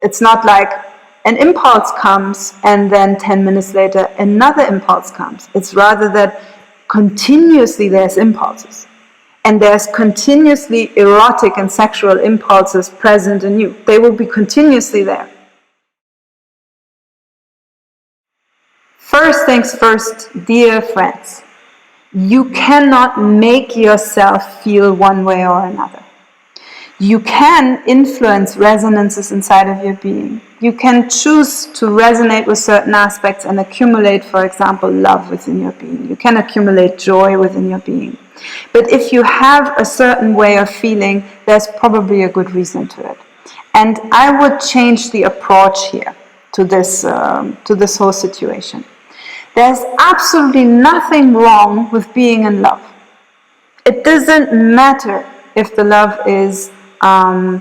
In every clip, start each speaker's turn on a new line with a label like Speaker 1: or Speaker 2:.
Speaker 1: It's not like an impulse comes and then 10 minutes later another impulse comes. It's rather that continuously there's impulses. And there's continuously erotic and sexual impulses present in you. They will be continuously there. First things first, dear friends, you cannot make yourself feel one way or another. You can influence resonances inside of your being. You can choose to resonate with certain aspects and accumulate, for example, love within your being. You can accumulate joy within your being. But if you have a certain way of feeling, there's probably a good reason to it. And I would change the approach here to this whole situation. There's absolutely nothing wrong with being in love. It doesn't matter if the love is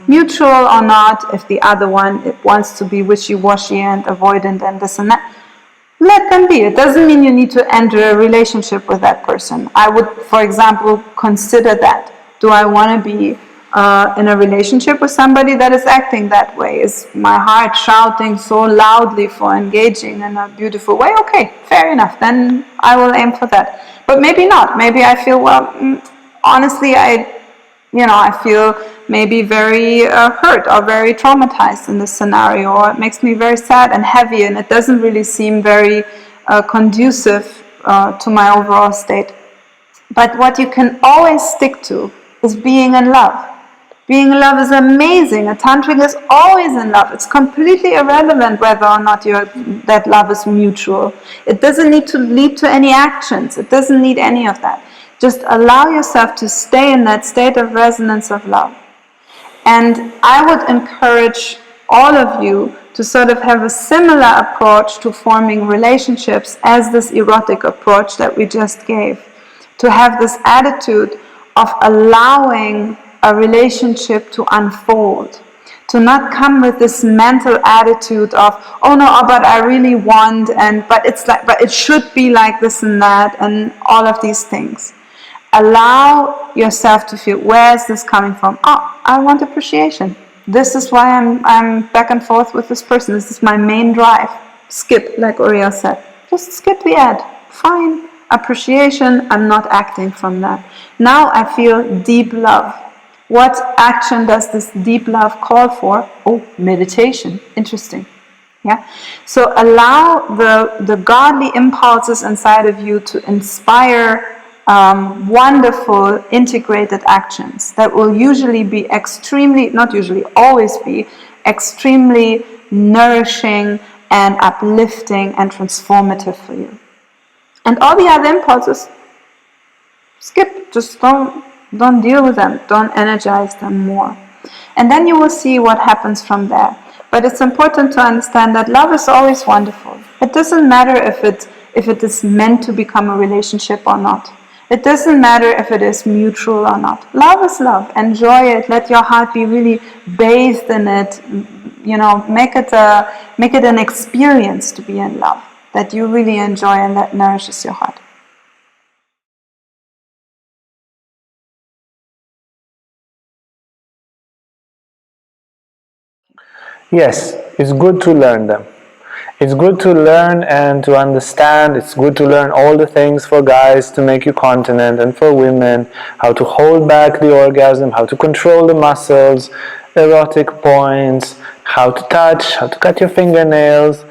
Speaker 1: mutual or not, if the other one wants to be wishy-washy and avoidant and this and that. Let them be. It doesn't mean you need to enter a relationship with that person. I would, for example, consider that. Do I want to be in a relationship with somebody that is acting that way? Is my heart shouting so loudly for engaging in a beautiful way? Okay, fair enough. Then I will aim for that. But maybe not. Maybe I feel, well, honestly, I feel maybe very hurt or very traumatized in this scenario, or it makes me very sad and heavy, and it doesn't really seem very conducive to my overall state. But what you can always stick to is being in love. Being in love is amazing. A tantric is always in love. It's completely irrelevant whether or not that love is mutual. It doesn't need to lead to any actions. It doesn't need any of that. Just allow yourself to stay in that state of resonance of love. And I would encourage all of you to sort of have a similar approach to forming relationships as this erotic approach that we just gave. To have this attitude of allowing a relationship to unfold. To not come with this mental attitude of, oh no, but I really want, but it should be like this and that, and all of these things. Allow yourself to feel, where is this coming from? Oh, I want appreciation. This is why I'm back and forth with this person. This is my main drive. Skip, like Uriel said. Just skip the ad. Fine. Appreciation, I'm not acting from that. Now I feel deep love. What action does this deep love call for? Oh, meditation. Interesting. Yeah. So allow the godly impulses inside of you to inspire wonderful integrated actions that will usually be always be extremely nourishing and uplifting and transformative for you. And all the other impulses, skip, just don't deal with them, don't energize them more. And then you will see what happens from there. But it's important to understand that love is always wonderful. It doesn't matter if it is meant to become a relationship or not. It doesn't matter if it is mutual or not. Love is love. Enjoy it. Let your heart be really bathed in it. Make it an experience to be in love that you really enjoy and that nourishes your heart.
Speaker 2: Yes, it's good to learn them. It's good to learn and to understand. It's good to learn all the things for guys to make you continent, and for women, how to hold back the orgasm, how to control the muscles, erotic points, how to touch, how to cut your fingernails,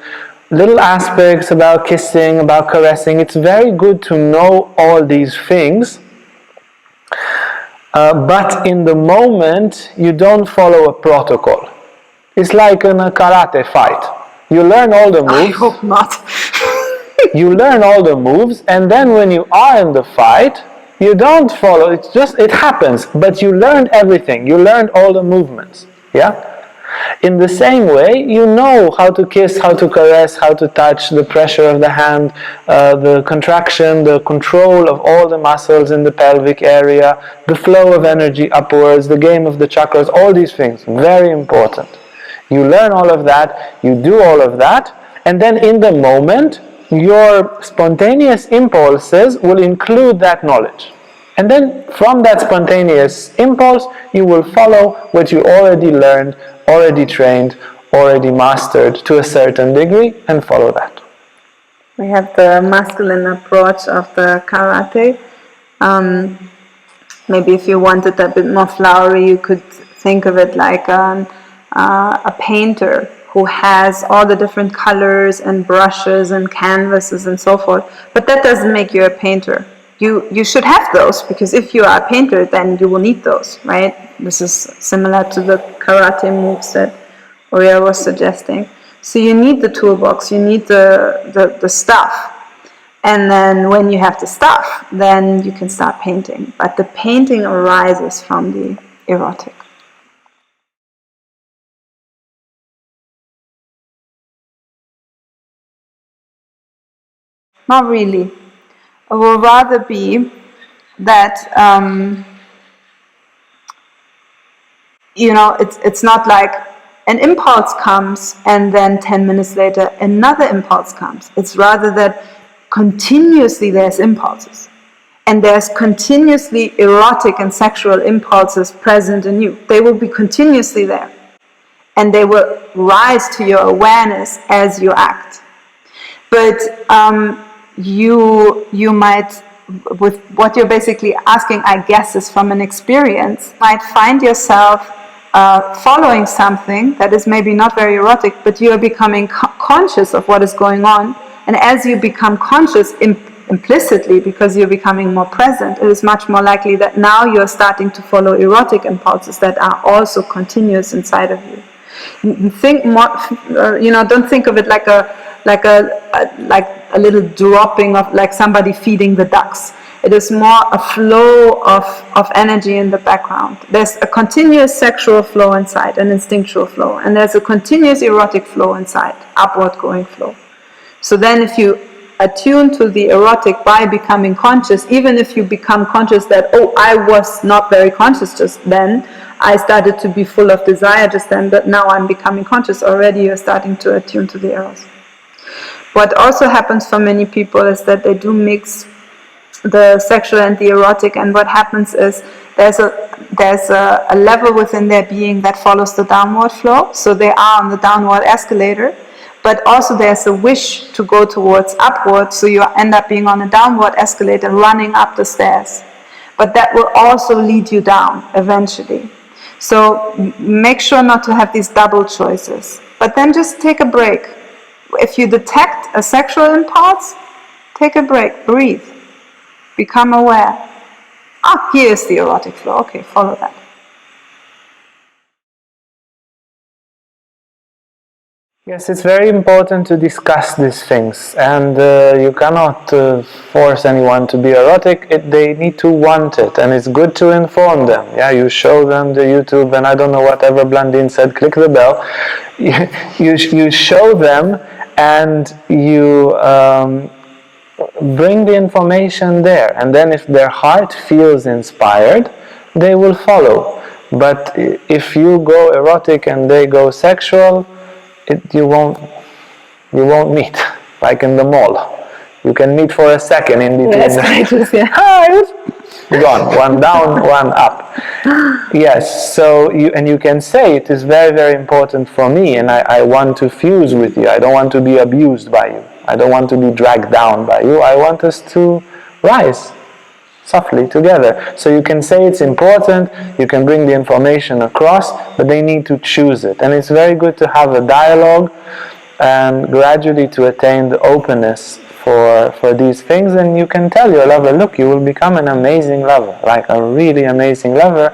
Speaker 2: little aspects about kissing, about caressing. It's very good to know all these things. But in the moment, you don't follow a protocol. It's like in a karate fight. You learn all the moves.
Speaker 1: I hope not.
Speaker 2: You learn all the moves, and then when you are in the fight, you don't follow. It happens. But you learned everything. You learned all the movements. Yeah? In the same way, you know how to kiss, how to caress, how to touch, the pressure of the hand, the contraction, the control of all the muscles in the pelvic area, the flow of energy upwards, the game of the chakras, all these things. Very important. You learn all of that, you do all of that, and then in the moment, your spontaneous impulses will include that knowledge. And then from that spontaneous impulse, you will follow what you already learned, already trained, already mastered to a certain degree and follow that.
Speaker 1: We have the masculine approach of the karate. Maybe if you wanted a bit more flowery, you could think of it like a painter who has all the different colors and brushes and canvases and so forth. But that doesn't make you a painter. You should have those, because if you are a painter, then you will need those, right? This is similar to the karate moves that Uriel was suggesting. So you need the toolbox, you need the stuff. And then when you have the stuff, then you can start painting. But the painting arises from the erotic. Not really. It will rather be that, it's not like an impulse comes and then 10 minutes later another impulse comes. It's rather that continuously there's impulses. And there's continuously erotic and sexual impulses present in you. They will be continuously there. And they will rise to your awareness as you act. But you might, with what you're basically asking, I guess, is from an experience, might find yourself following something that is maybe not very erotic, but you are becoming conscious of what is going on. And as you become conscious implicitly, because you're becoming more present, it is much more likely that now you're starting to follow erotic impulses that are also continuous inside of you. Think more, don't think of it like a little dropping of, like somebody feeding the ducks. It is more a flow of energy in the background. There's a continuous sexual flow inside, an instinctual flow, and there's a continuous erotic flow inside, upward going flow. So then if you attune to the erotic by becoming conscious, even if you become conscious that, oh, I was not very conscious just then, I started to be full of desire just then, but now I'm becoming conscious, already you're starting to attune to the Eros. What also happens for many people is that they do mix the sexual and the erotic, and what happens is there's a level within their being that follows the downward flow, so they are on the downward escalator, but also there's a wish to go towards upward, so you end up being on a downward escalator running up the stairs. But that will also lead you down eventually. So make sure not to have these double choices. But then just take a break. If you detect a sexual impulse, take a break, breathe, become aware. Here's the erotic flow. Okay, follow that.
Speaker 2: Yes, it's very important to discuss these things, and you cannot force anyone to be erotic. They need to want it, and it's good to inform them. Yeah, you show them the YouTube, and I don't know, whatever Blandine said, click the bell. You show them, and you bring the information there, and then if their heart feels inspired, they will follow. But if you go erotic and they go sexual, you won't meet, like in the mall. You can meet for a second in between.
Speaker 1: Yes,
Speaker 2: Hi! Gone. One down, one up. Yes, so you can say, it is very, very important for me, and I want to fuse with you. I don't want to be abused by you. I don't want to be dragged down by you. I want us to rise softly together. So you can say it's important, you can bring the information across, but they need to choose it. And it's very good to have a dialogue and gradually to attain the openness for these things. And you can tell your lover, look, you will become an amazing lover, like a really amazing lover,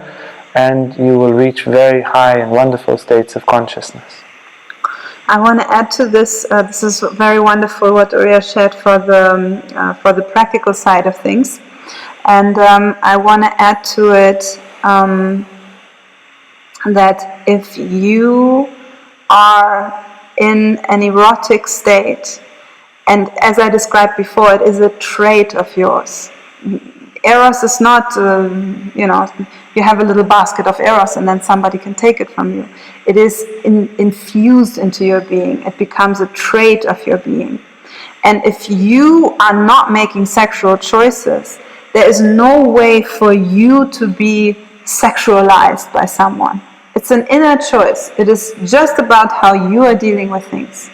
Speaker 2: and you will reach very high and wonderful states of consciousness.
Speaker 1: I want to add to this, this is very wonderful what Uriel shared for the practical side of things. And I want to add to it that if you are in an erotic state, and as I described before, it is a trait of yours. Eros is not, you have a little basket of Eros and then somebody can take it from you. It is infused into your being. It becomes a trait of your being. And if you are not making sexual choices, there is no way for you to be sexualized by someone. It's an inner choice. It is just about how you are dealing with things.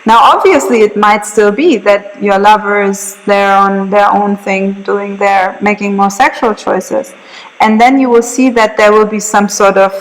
Speaker 1: Now, obviously, it might still be that your lover is there on their own thing, making more sexual choices. And then you will see that there will be some sort of,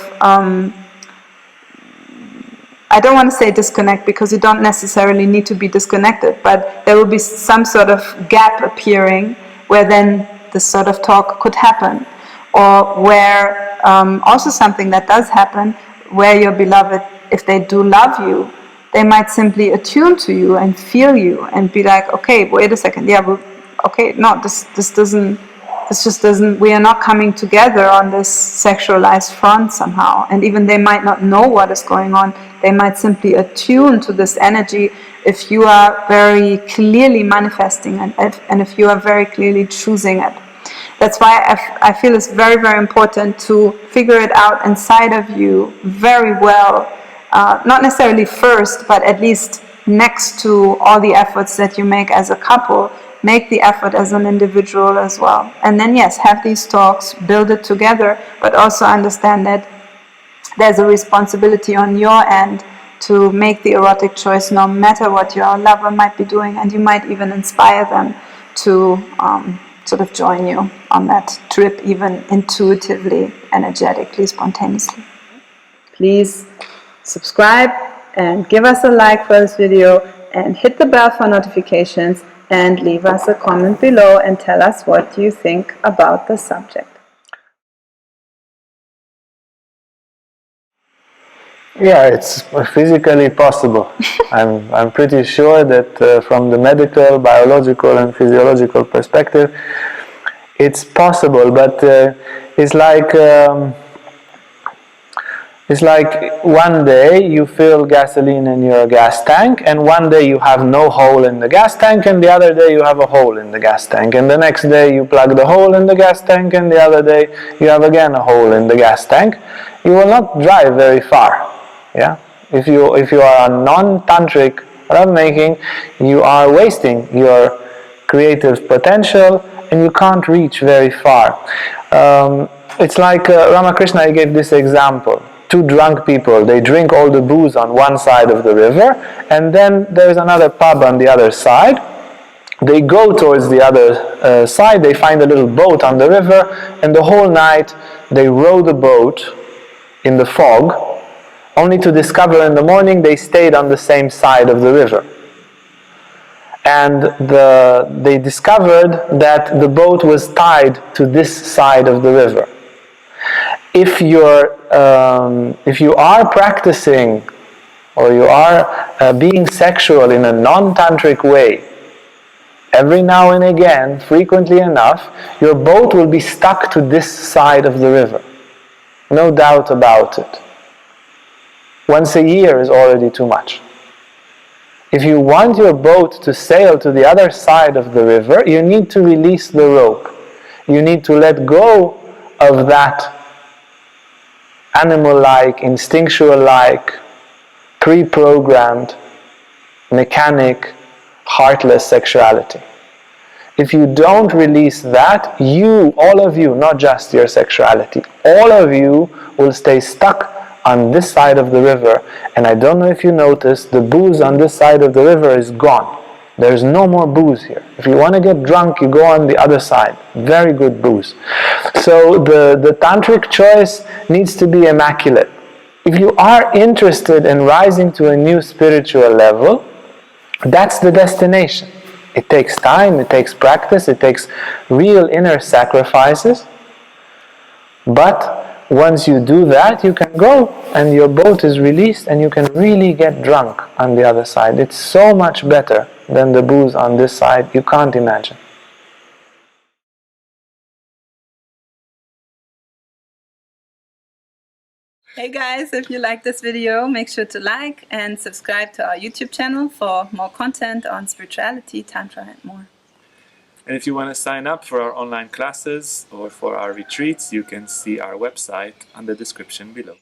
Speaker 1: I don't want to say disconnect, because you don't necessarily need to be disconnected, but there will be some sort of gap appearing where then this sort of talk could happen. Or where, also something that does happen, where your beloved, if they do love you, they might simply attune to you and feel you and be like, okay, wait a second, yeah, well, okay, no, this just doesn't, we are not coming together on this sexualized front somehow. And even they might not know what is going on, they might simply attune to this energy if you are very clearly manifesting and if you are very clearly choosing it. That's why I feel it's very, very important to figure it out inside of you very well. Not necessarily first, but at least next to all the efforts that you make as a couple, make the effort as an individual as well. And then yes, have these talks, build it together, but also understand that there's a responsibility on your end to make the erotic choice no matter what your lover might be doing, and you might even inspire them to sort of join you on that trip, even intuitively, energetically, spontaneously. Please subscribe and give us a like for this video and hit the bell for notifications and leave us a comment below and tell us what you think about the subject.
Speaker 2: Yeah, it's physically possible. I'm pretty sure that from the medical, biological and physiological perspective, it's possible, but it's like one day you fill gasoline in your gas tank, and one day you have no hole in the gas tank, and the other day you have a hole in the gas tank, and the next day you plug the hole in the gas tank, and the other day you have again a hole in the gas tank. You will not drive very far. Yeah, if you are a non-tantric lovemaking, you are wasting your creative potential and you can't reach very far. It's like Ramakrishna gave this example. Two drunk people, they drink all the booze on one side of the river, and then there's another pub on the other side. They go towards the other side, they find a little boat on the river, and the whole night they row the boat in the fog, only to discover in the morning they stayed on the same side of the river. And they discovered that the boat was tied to this side of the river. If you are practicing or you are being sexual in a non-tantric way, every now and again, frequently enough, your boat will be stuck to this side of the river. No doubt about it. Once a year is already too much. If you want your boat to sail to the other side of the river, you need to release the rope. You need to let go of that animal-like, instinctual-like, pre-programmed, mechanic, heartless sexuality. If you don't release that, you, all of you, not just your sexuality, all of you will stay stuck on this side of the river. And I don't know if you noticed, the booze on this side of the river is gone. There's no more booze here. If you want to get drunk, you go on the other side. Very good booze. So the tantric choice needs to be immaculate. If you are interested in rising to a new spiritual level, that's the destination. It takes time, it takes practice, it takes real inner sacrifices. But once you do that, you can go and your boat is released and you can really get drunk on the other side. It's so much better than the booze on this side, you can't imagine.
Speaker 1: Hey guys, if you like this video, make sure to like and subscribe to our YouTube channel for more content on spirituality, Tantra and more.
Speaker 3: And if you want to sign up for our online classes or for our retreats, you can see our website on the description below.